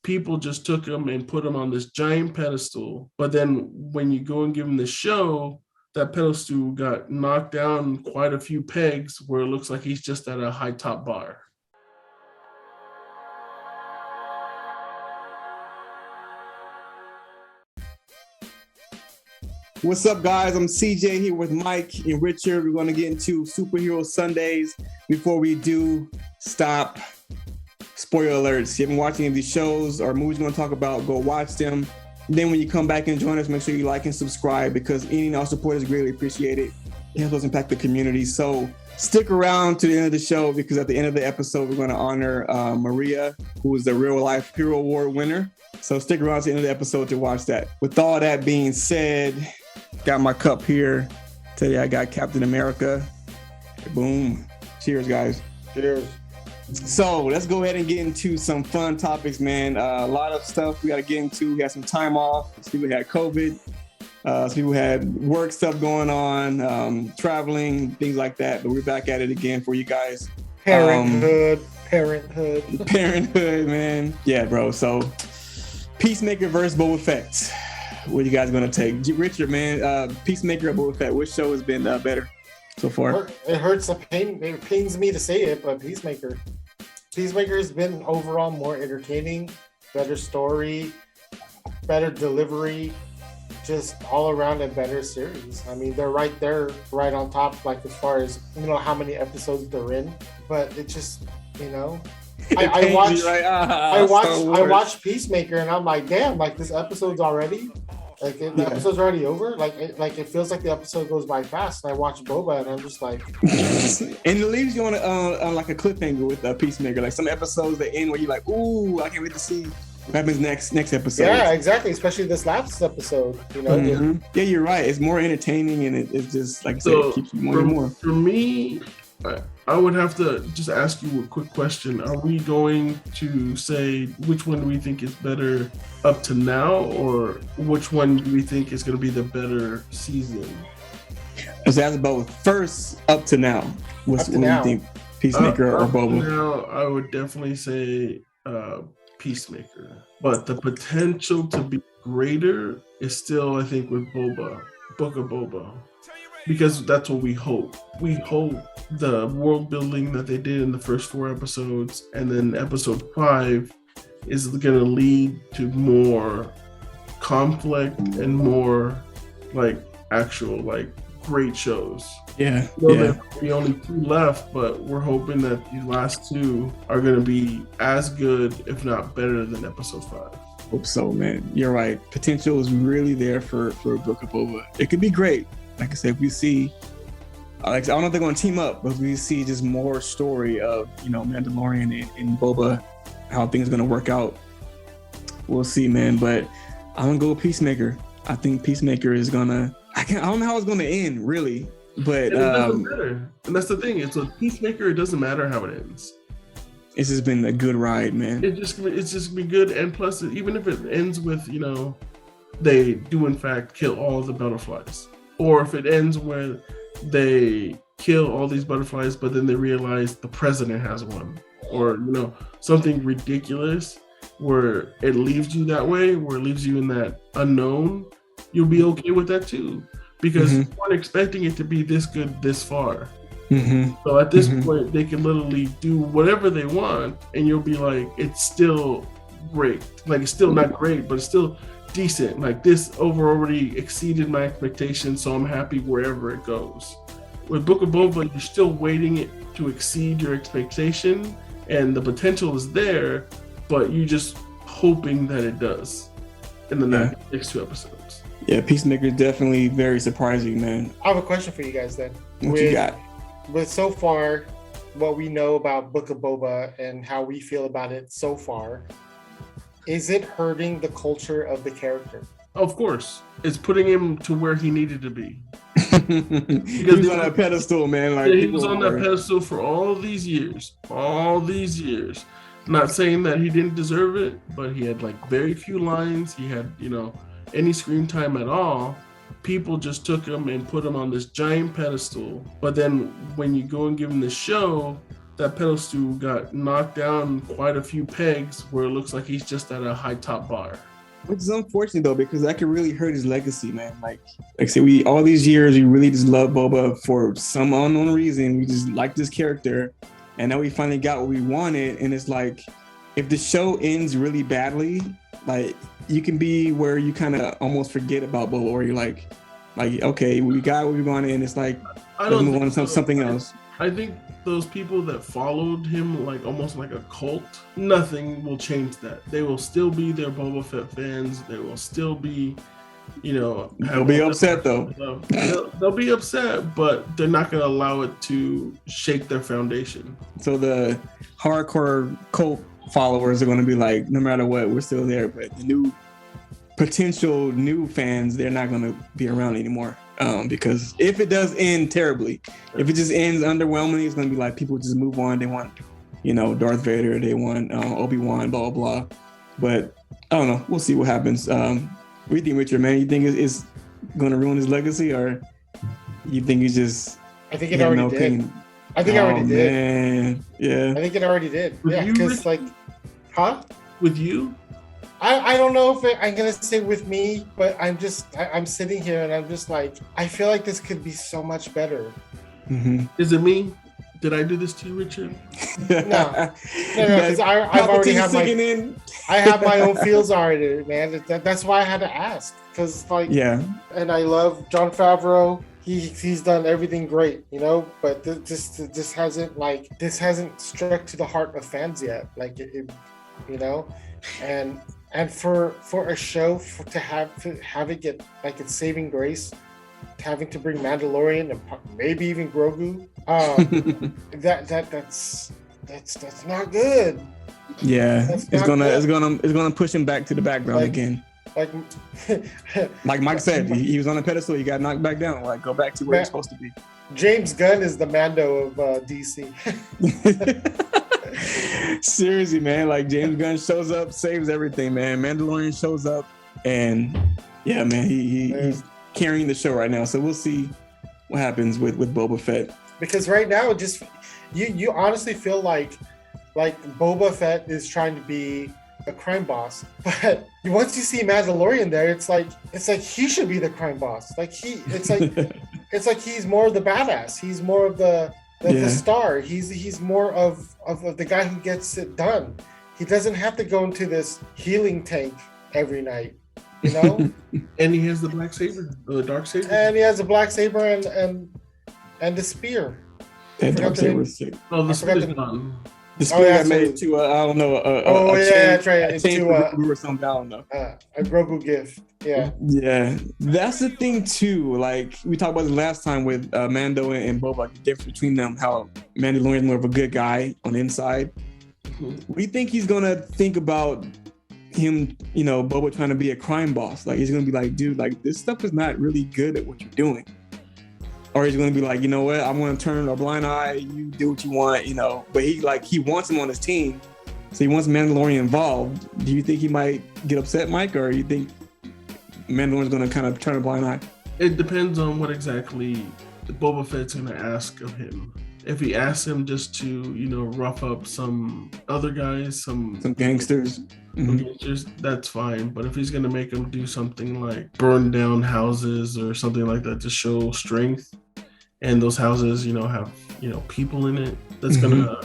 people just took him and put him on this giant pedestal. But then when you go and give him the show, that pedestal got knocked down quite a few pegs where it looks like he's just at a high top bar. What's up, guys? I'm CJ here with Mike and Richard. We're going to get into Superhero Sundays. Before we do, stop. Spoiler alerts. If you haven't watched any of these shows or movies we're going to talk about, go watch them. Then when you come back and join us, make sure you like and subscribe because any and all support is greatly appreciated. It helps us impact the community. So stick around to the end of the show because at the end of the episode, we're going to honor Maria, who is the Real Life Hero Award winner. So stick around to the end of the episode to watch that. With all that being said, got my cup here. Today I got Captain America. Boom. Cheers, guys. Cheers. So let's go ahead and get into some fun topics, man. A lot of stuff we got to get into. We got some time off. Some people had COVID. Some people had work stuff going on, traveling, things like that. But we're back at it again for you guys. Parenthood, man. Yeah, bro. So Peacemaker versus Boba Fett. What are you guys going to take? Richard, man, Peacemaker or Boba Fett? Which show has been better so far? It hurts the pain. It pains me to say it, but Peacemaker has been overall more entertaining, better story, better delivery, just all around a better series. I mean, they're right there, right on top, like as far as, how many episodes they're in, but it just, I watched Peacemaker and I'm like, damn, like this episode's already, like the episode's already over. Like it feels like the episode goes by fast. And I watch Boba and I'm just like, and it leaves you on like a cliffhanger with Peacemaker. Like some episodes that end where you're like, ooh, I can't wait to see what happens next episode. Yeah, exactly. Especially this last episode. Mm-hmm. Yeah, you're right. It's more entertaining and it's just like I said, it keeps you more and more. For me, I would have to just ask you a quick question. Are we going to say which one do we think is better up to now, or which one do we think is going to be the better season? So that's both. First, up to now. What do you think? Peacemaker or Boba? Now, I would definitely say Peacemaker. But the potential to be greater is still, I think, with Boba, Book of Boba. Because that's what we hope. We hope the world building that they did in the first 4 episodes and then episode 5 is going to lead to more conflict and more like actual like great shows. Yeah. There'll be only 2 left, but we're hoping that the last 2 are going to be as good, if not better, than episode 5. Hope so, man. You're right. Potential is really there for Book of Boba. It could be great. Like I said, if we see, I don't know if they're going to team up, but if we see just more story of, Mandalorian and Boba, how things are going to work out, we'll see, man. But I'm going to go with Peacemaker. I think Peacemaker is going to, I don't know how it's going to end, really. But it doesn't matter. And that's the thing. It's a Peacemaker. It doesn't matter how it ends. It's just been a good ride, man. It's just been good. And plus, even if it ends with, they do in fact kill all the butterflies. Or if it ends where they kill all these butterflies, but then they realize the president has one, or something ridiculous, where it leaves you that way, where it leaves you in that unknown, you'll be okay with that too, because you weren't expecting it to be this good this far. So at this point, they can literally do whatever they want, and you'll be like, it's still great. Like it's still not great, but it's still decent. Like this already exceeded my expectations, so I'm happy wherever it goes. With Book of Boba, you're still waiting it to exceed your expectation, and the potential is there, but you're just hoping that it does in the next 2 episodes. Yeah, Peacemaker is definitely very surprising, man. I have a question for you guys then. What you got? With so far, what we know about Book of Boba and how we feel about it so far, is it hurting the culture of the character? Of course. It's putting him to where he needed to be. He was on that pedestal, man. Like he was on that pedestal for all these years. Not saying that he didn't deserve it, but he had like very few lines. He had, any screen time at all. People just took him and put him on this giant pedestal. But then when you go and give him the show, that pedestal got knocked down quite a few pegs where it looks like he's just at a high top bar. Which is unfortunate though, because that could really hurt his legacy, man. Like I said, we all these years we really just love Boba for some unknown reason. We just like this character, and now we finally got what we wanted. And it's like, if the show ends really badly, like you can be where you kind of almost forget about Boba, or you're like okay, we got what we wanted, and it's like let's move on to something else. I think those people that followed him like almost like a cult, nothing will change that. They will still be their Boba Fett fans. They will still be, they'll be upset though. They'll be upset, but they're not going to allow it to shake their foundation. So the hardcore cult followers are going to be like, no matter what, we're still there. But the potential new fans, they're not going to be around anymore. Because if it does end terribly, if it just ends underwhelmingly, it's going to be like people just move on. They want, Darth Vader, they want Obi-Wan, blah, blah, blah. But I don't know. We'll see what happens. What do you think, Richard, man? You think it's going to ruin his legacy, or you think he's just... I think it already did. I think it already did. Yeah. I think it already did. With yeah, because With you? I don't know if I'm going to say with me, but I'm sitting here and I'm just like, I feel like this could be so much better. Mm-hmm. Is it me? Did I do this to you, Richard? No, because I've already had I have my own feels already, man. That's why I had to ask, because and I love Jon Favreau. He's done everything great, but this hasn't struck to the heart of fans yet, and for a show to have it get like its saving grace, having to bring Mandalorian and maybe even Grogu, that's not good. Yeah, it's gonna push him back to the background again. Like Mike said, he was on a pedestal. He got knocked back down. Like, go back to where he's supposed to be. James Gunn is the Mando of DC. Seriously, man. Like, James Gunn shows up, saves everything, man. Mandalorian shows up, and yeah, man, he's carrying the show right now. So we'll see what happens with Boba Fett. Because right now, just you honestly feel like Boba Fett is trying to be a crime boss, but once you see Mandalorian there, it's like he should be the crime boss. It's like he's more of the badass. He's more of the star. He's more of the guy who gets it done. He doesn't have to go into this healing tank every night, And he has the black saber, the dark saber. And he has a black saber and the spear. That dark saber is sick. Oh, the spear is gone. The spear got made to I don't know. That's right. A chain or something. I don't know. A Grogu gift. Yeah. Yeah, that's the thing too. Like we talked about the last time with Mando and Boba, like the difference between them. How Mandalorian is more of a good guy on the inside. Mm-hmm. We think he's gonna think about him, Boba trying to be a crime boss. Like he's gonna be like, dude, like this stuff is not really good at what you're doing. Or he's gonna be like, you know what, I'm gonna turn a blind eye, you do what you want, But he wants him on his team. So he wants Mandalorian involved. Do you think he might get upset, Mike? Or you think Mandalorian's gonna kind of turn a blind eye? It depends on what exactly Boba Fett's gonna ask of him. If he asks him just to, rough up some other guys, some gangsters, that's fine. But if he's gonna make him do something like burn down houses or something like that to show strength, and those houses, have people in it, that's gonna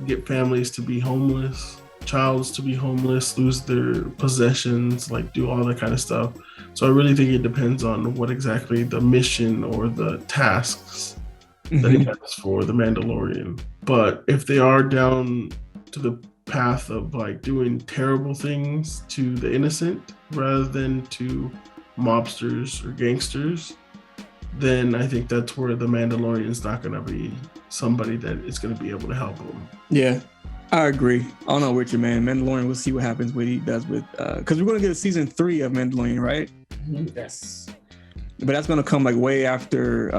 get families to be homeless, childs to be homeless, lose their possessions, like do all that kind of stuff. So I really think it depends on what exactly the mission or the tasks that he has for the Mandalorian. But if they are down to the path of like doing terrible things to the innocent rather than to mobsters or gangsters, then I think that's where the Mandalorian's not going to be somebody that is going to be able to help him. Yeah, I agree. I don't know, Richard, man. Mandalorian, we'll see what happens, what he does with, because we're going to get a season 3 of Mandalorian, right? Yes. But that's going to come like way after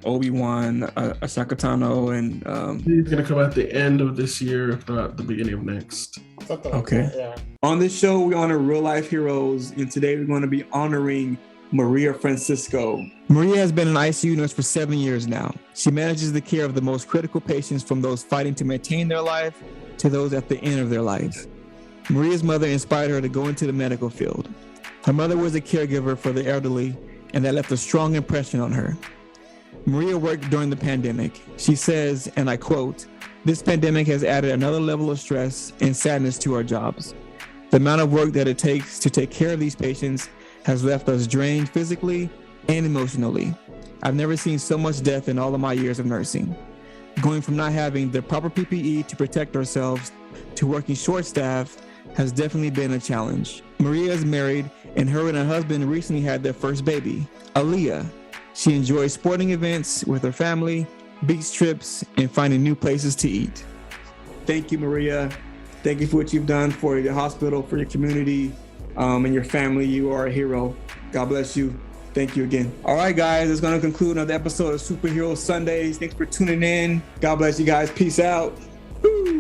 Obi-Wan, Ahsoka Tano, and he's going to come at the end of this year, if not the beginning of next. Okay. On this show, we honor real life heroes, and today we're going to be honoring Maria Francisco. Maria has been an ICU nurse for 7 years now. She manages the care of the most critical patients, from those fighting to maintain their life to those at the end of their life. Maria's mother inspired her to go into the medical field. Her mother was a caregiver for the elderly, and that left a strong impression on her. Maria worked during the pandemic. She says, and I quote, "This pandemic has added another level of stress and sadness to our jobs. The amount of work that it takes to take care of these patients has left us drained physically and emotionally. I've never seen so much death in all of my years of nursing. Going from not having the proper PPE to protect ourselves to working short staff has definitely been a challenge." Maria is married, and her and her husband recently had their first baby, Aaliyah. She enjoys sporting events with her family, beach trips, and finding new places to eat. Thank you, Maria. Thank you for what you've done for your hospital, for your community, and your family. You are a hero. God bless you. Thank you again. All right, guys, it's going to conclude another episode of Superhero Sundays. Thanks for tuning in. God bless you guys. Peace out. Woo!